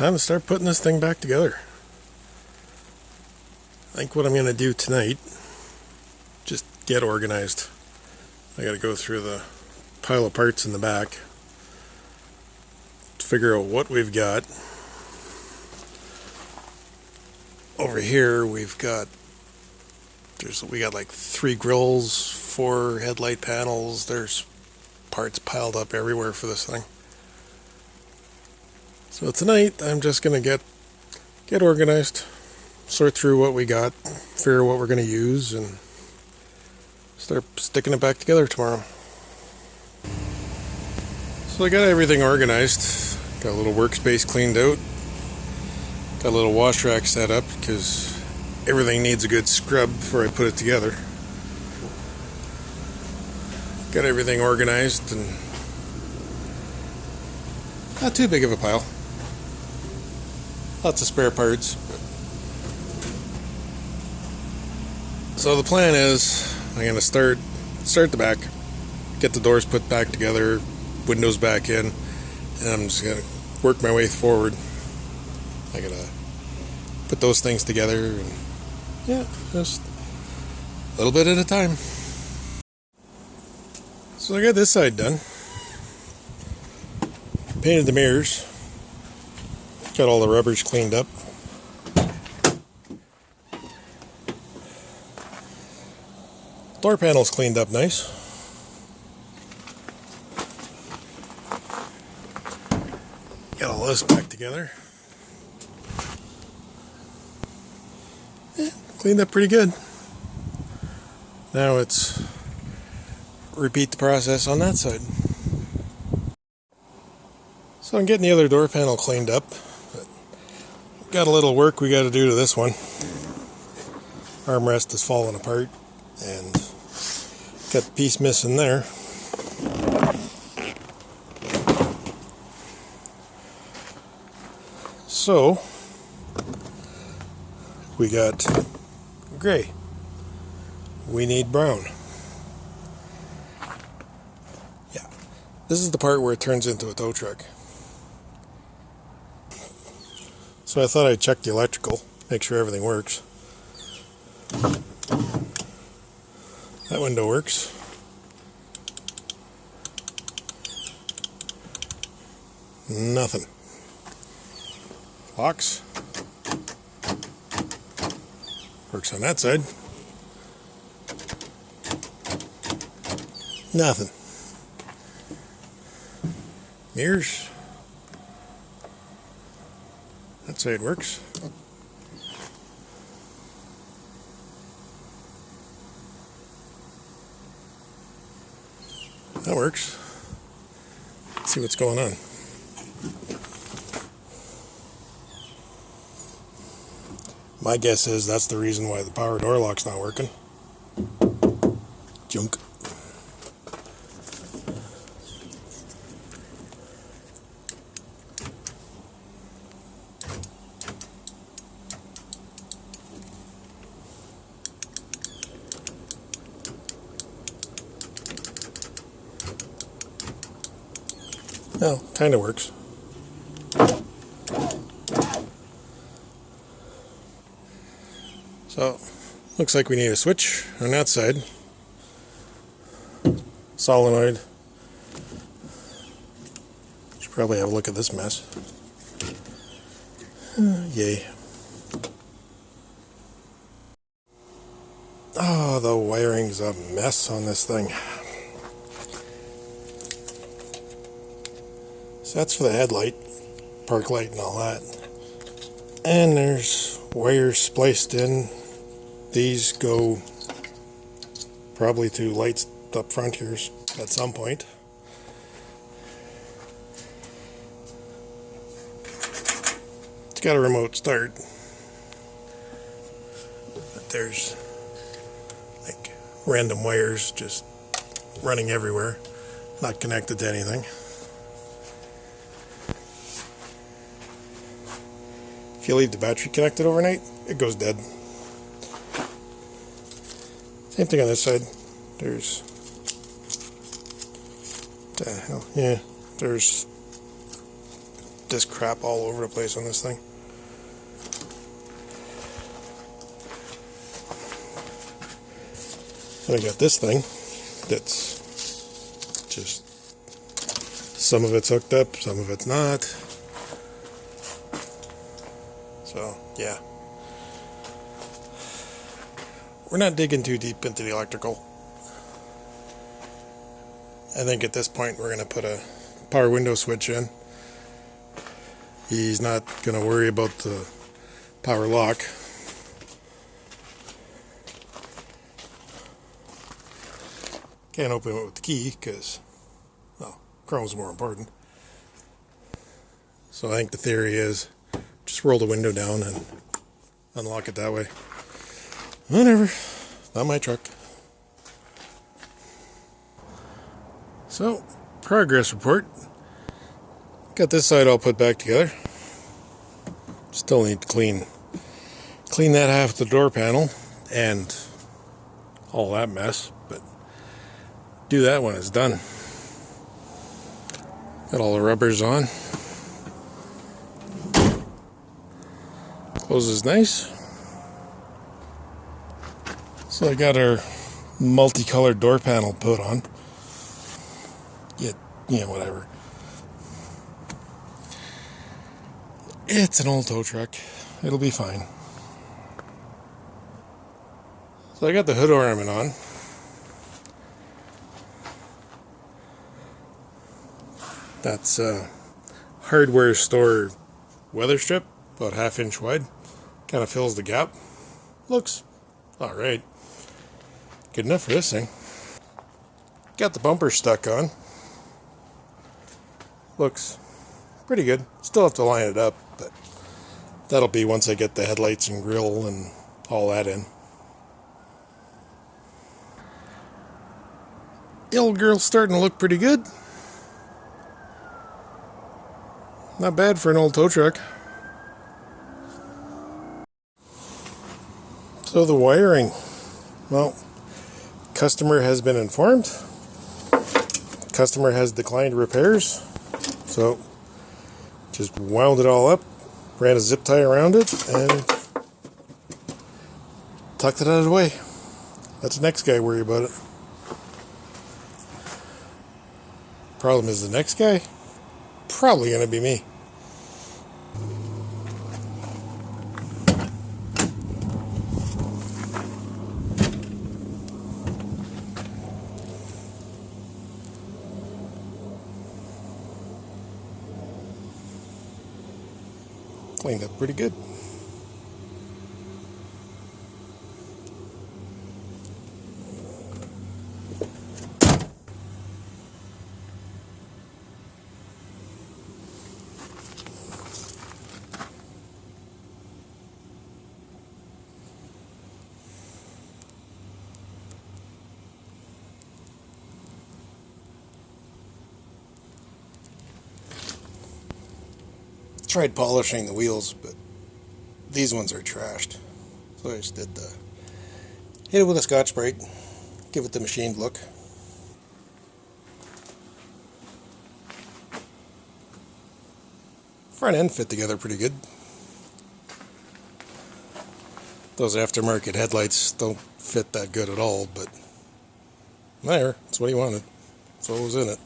time to start putting this thing back together. I think what I'm going to do tonight, just get organized. I got to go through the pile of parts in the back, figure out what we've got. Over here we got like 3 grills, 4 headlight panels. There's parts piled up everywhere for this thing. So tonight I'm just gonna get organized, sort through what we got, figure out what we're gonna use, and start sticking it back together tomorrow. So I got everything organized, got a little workspace cleaned out, got a little wash rack set up because everything needs a good scrub before I put it together. Got everything organized and not too big of a pile. Lots of spare parts. So the plan is I'm going to start the back, get the doors put back together, windows back in, and I'm just going to work my way forward. I got to put those things together, and yeah, just a little bit at a time. So I got this side done. Painted the mirrors. Got all the rubbers cleaned up. Door panels cleaned up nice. Got all this back together. Yeah, cleaned up pretty good. Now it's repeat the process on that side. So I'm getting the other door panel cleaned up. Got a little work we got to do to this one. Armrest is falling apart and got the piece missing there. So we got gray. We need brown. Yeah, this is the part where it turns into a tow truck. So I thought I'd check the electrical, make sure everything works. That window works. Nothing. Locks. Works on that side. Nothing. Mirrors. That side works. That works. Let's see what's going on. My guess is that's the reason why the power door lock's not working. Junk. Well, kind of works. So, looks like we need a switch on that side. Solenoid. Should probably have a look at this mess. Yay. Oh, the wiring's a mess on this thing. So that's for the headlight, park light and all that. And there's wires spliced in. These go probably to lights up front here at some point. It's got a remote start. But there's like random wires just running everywhere, not connected to anything. If you leave the battery connected overnight, it goes dead. Same thing on this side. There's the hell, yeah, there's this crap all over the place on this thing. And I got this thing that's just, some of it's hooked up, some of it's not. So, yeah. We're not digging too deep into the electrical. I think at this point we're going to put a power window switch in. He's not going to worry about the power lock. Can't open it with the key because, well, chrome's more important. So I think the theory is just roll the window down and unlock it that way. Whatever. Not my truck. So, progress report. Got this side all put back together. Still need to clean that half of the door panel and all that mess, but do that when it's done. Got all the rubbers on. Closes nice. So I got our multicolored door panel put on. Yeah, whatever. It's an old tow truck. It'll be fine. So I got the hood ornament on. That's a hardware store weather strip, about 1/2 inch wide. Kind of fills the gap. Looks alright. Good enough for this thing. Got the bumper stuck on. Looks pretty good. Still have to line it up, but that'll be once I get the headlights and grille and all that in. The old girl's starting to look pretty good. Not bad for an old tow truck. So the wiring. Well, customer has been informed. Customer has declined repairs. So just wound it all up, ran a zip tie around it, and tucked it out of the way. Let the next guy worry about it. Problem is, the next guy probably going to be me. Cleaned up pretty good. Tried polishing the wheels, but these ones are trashed. So I just hit it with a Scotch-Brite, give it the machined look. Front end fit together pretty good. Those aftermarket headlights don't fit that good at all, but there, that's what he wanted. That's what was in it.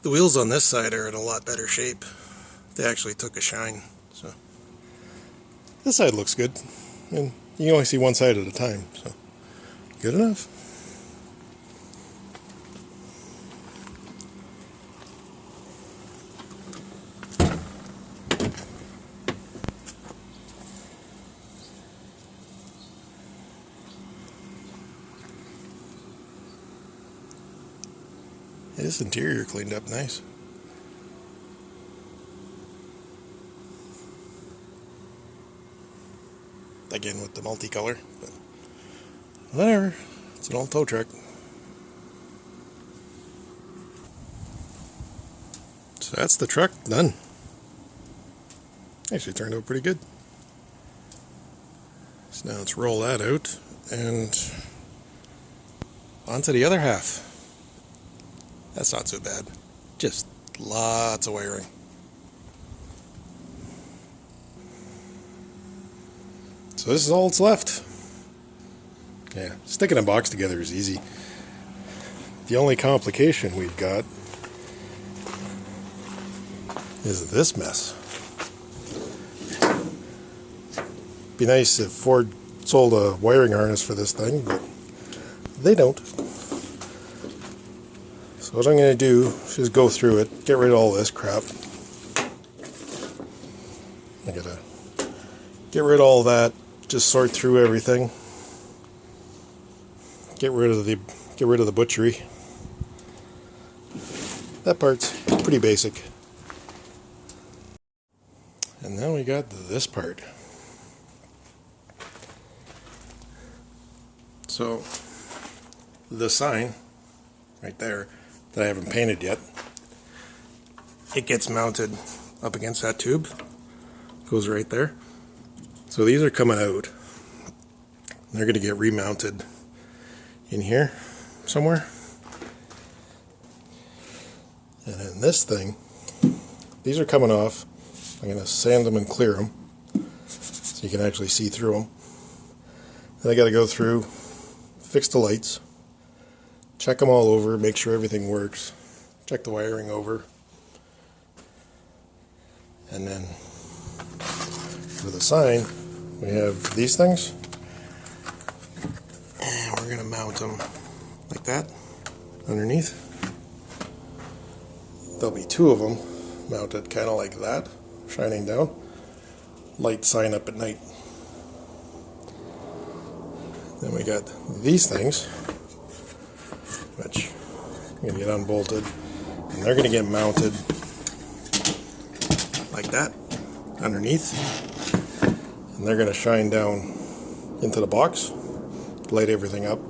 The wheels on this side are in a lot better shape. They actually took a shine. So this side looks good. And you can only see one side at a time. So good enough. This interior cleaned up nice. Again with the multicolor, but whatever. It's an old tow truck. So that's the truck done. Actually turned out pretty good. So now let's roll that out and onto the other half. That's not so bad. Just lots of wiring. So this is all that's left. Yeah, sticking a box together is easy. The only complication we've got is this mess. Be nice if Ford sold a wiring harness for this thing, but they don't. So what I'm going to do is just go through it, get rid of all this crap. I gotta get rid of all that, just sort through everything. Get rid of the butchery. That part's pretty basic. And then we got this part. So the sign right there that I haven't painted yet, it gets mounted up against that tube. Goes right there. So these are coming out. They're going to get remounted in here somewhere. And then this thing, these are coming off. I'm going to sand them and clear them so you can actually see through them. Then I got to go through, fix the lights, check them all over, make sure everything works, check the wiring over, and then for the sign we have these things, and we're going to mount them like that underneath. There'll be two of them mounted kind of like that, shining down. Light sign up at night. Then we got these things, which I'm going to get unbolted, and they're going to get mounted like that underneath, and they're going to shine down into the box, light everything up.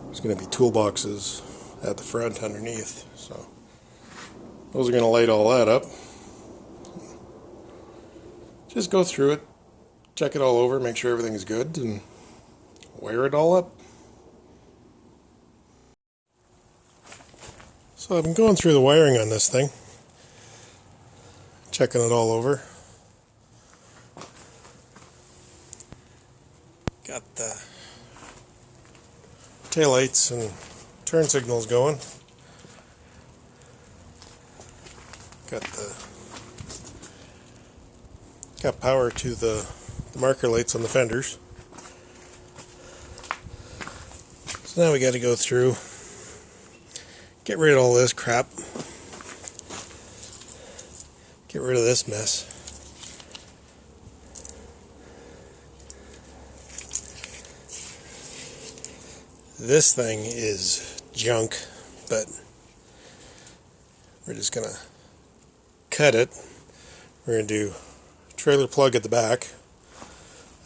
There's going to be toolboxes at the front underneath, so those are going to light all that up. Just go through it, check it all over, make sure everything's good, and wire it all up. So I've been going through the wiring on this thing, checking it all over. Got the taillights and turn signals going. Got power to the marker lights on the fenders. So now we got to go through, get rid of all this crap, get rid of this mess. This thing is junk, but we're just gonna cut it. We're gonna do trailer plug at the back,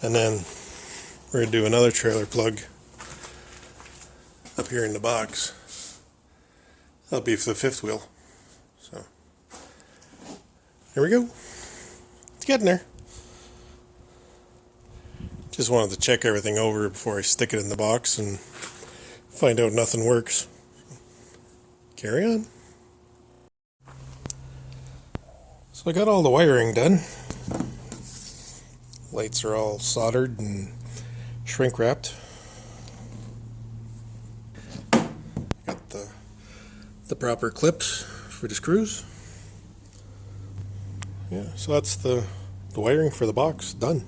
and then we're going to do another trailer plug up here in the box. That'll be for the fifth wheel. So here we go. It's getting there. Just wanted to check everything over before I stick it in the box and find out nothing works. Carry on. So I got all the wiring done. Lights are all soldered and shrink wrapped. Got the proper clips for the screws. Yeah, so that's the wiring for the box done.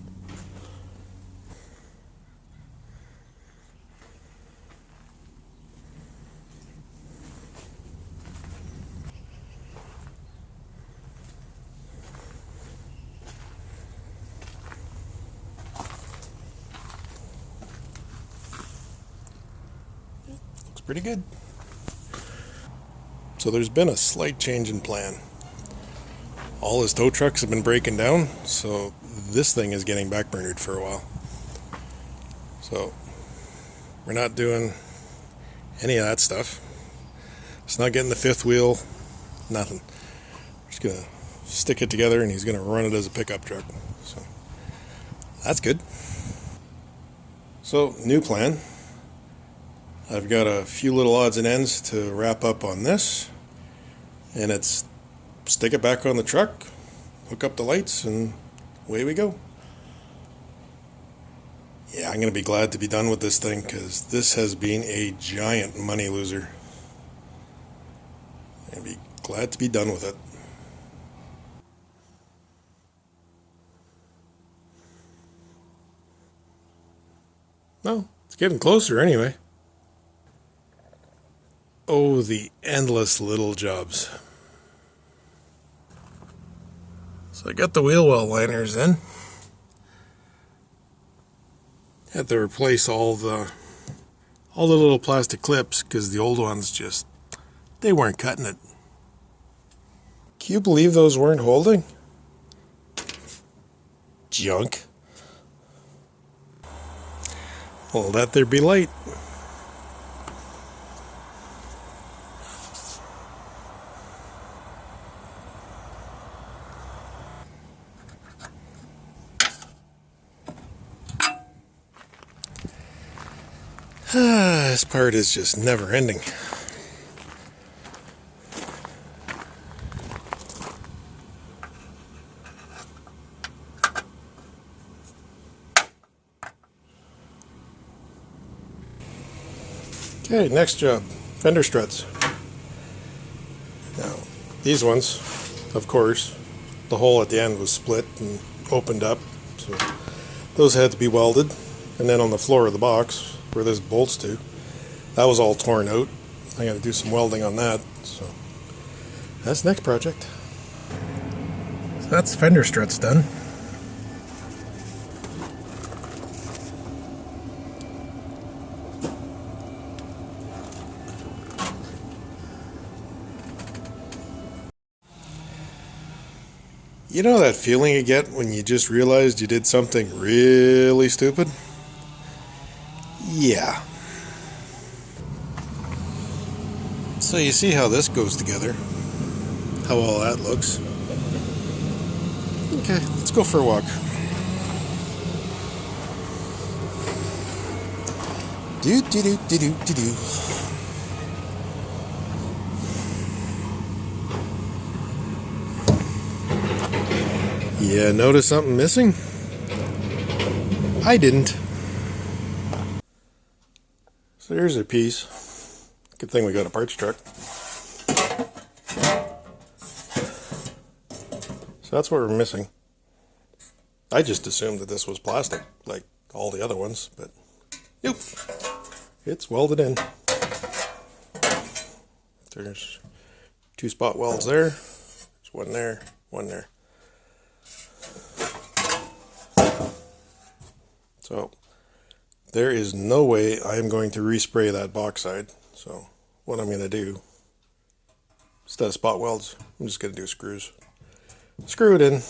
Pretty good. So there's been a slight change in plan. All his tow trucks have been breaking down, so this thing is getting backburnered for a while. So we're not doing any of that stuff. It's not getting the fifth wheel, nothing. We're just gonna stick it together and he's gonna run it as a pickup truck. So that's good. So, new plan. I've got a few little odds and ends to wrap up on this, and it's stick it back on the truck, hook up the lights, and away we go. Yeah, I'm going to be glad to be done with this thing because this has been a giant money loser. I'm going to be glad to be done with it. No, it's getting closer anyway. Oh, the endless little jobs. So I got the wheel well liners in. Had to replace all the little plastic clips because the old ones they weren't cutting it. Can you believe those weren't holding? Junk. Well, let there be light. This part is just never ending. Okay, next job, fender struts. Now, these ones, of course, the hole at the end was split and opened up, so those had to be welded. And then on the floor of the box, where this bolts to, that was all torn out. I got to do some welding on that, so that's the next project. So that's fender struts done. You know that feeling you get when you just realized you did something really stupid? Yeah. So you see how this goes together, how all that looks. Okay, let's go for a walk. Do do do do do do do. Yeah, notice something missing? I didn't. So here's a piece. Good thing we got a parts truck. So that's what we're missing. I just assumed that this was plastic, like all the other ones, but nope. It's welded in. There's 2 spot welds there. There's one there, one there. So there is no way I'm going to respray that box side. So what I'm going to do, instead of spot welds, I'm just going to do screws. Screw it in.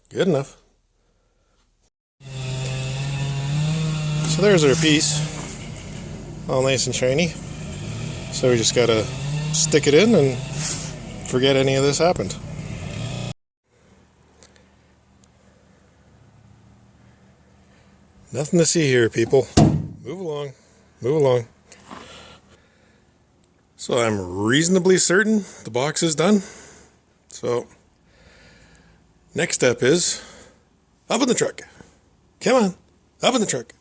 Good enough. So there's our piece. All nice and shiny. So we just got to stick it in and forget any of this happened. Nothing to see here, people. Move along. Move along. So I'm reasonably certain the box is done. So next step is up in the truck. Come on, up in the truck.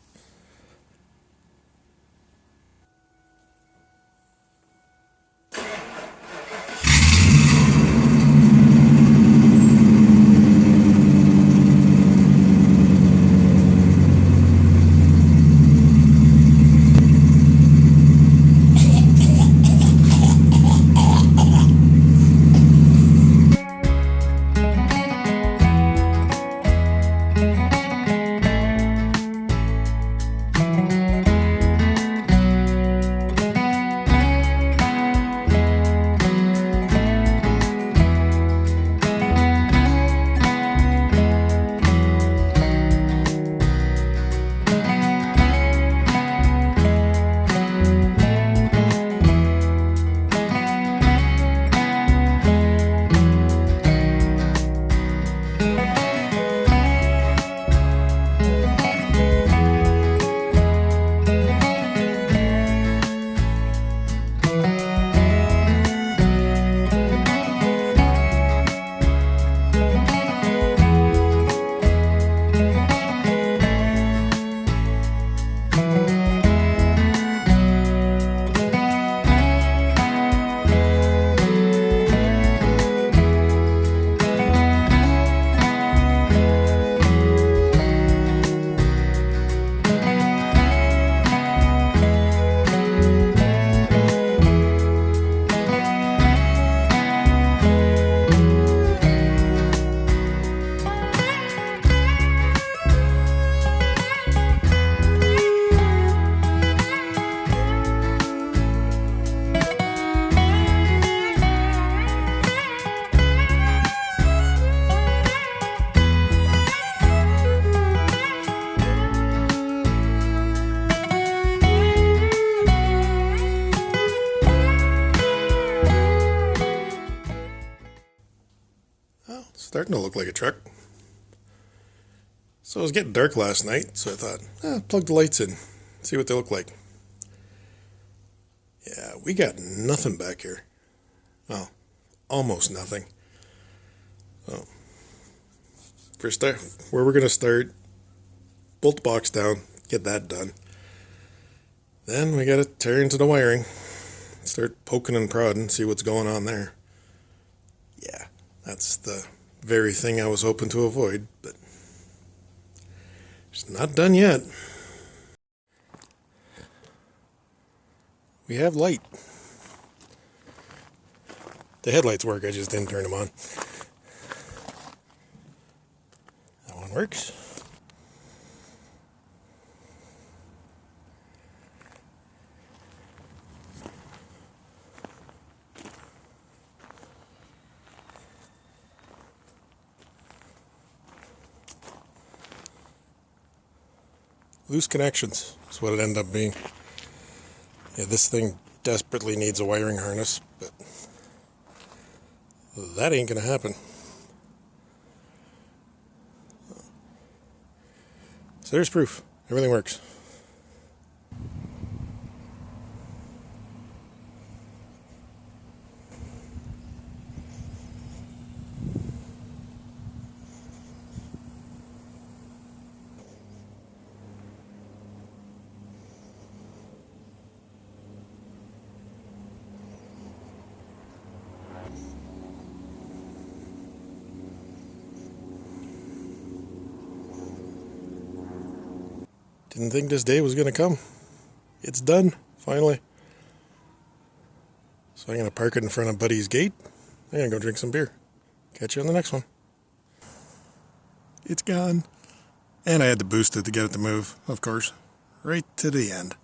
starting to look like a truck. So it was getting dark last night, so I thought, plug the lights in, see what they look like. Yeah, we got nothing back here. Well, almost nothing. So, where we're going to start, bolt the box down, get that done. Then we got to tear into the wiring, start poking and prodding, see what's going on there. Yeah, that's the very thing I was hoping to avoid, but it's not done yet. We have light. The headlights work, I just didn't turn them on. That one works. Loose connections is what it ended up being. Yeah, this thing desperately needs a wiring harness, but that ain't gonna happen. So there's proof. Everything works. Didn't think this day was going to come. It's done, finally. So I'm going to park it in front of Buddy's gate. I'm going to go drink some beer. Catch you on the next one. It's gone. And I had to boost it to get it to move, of course. Right to the end.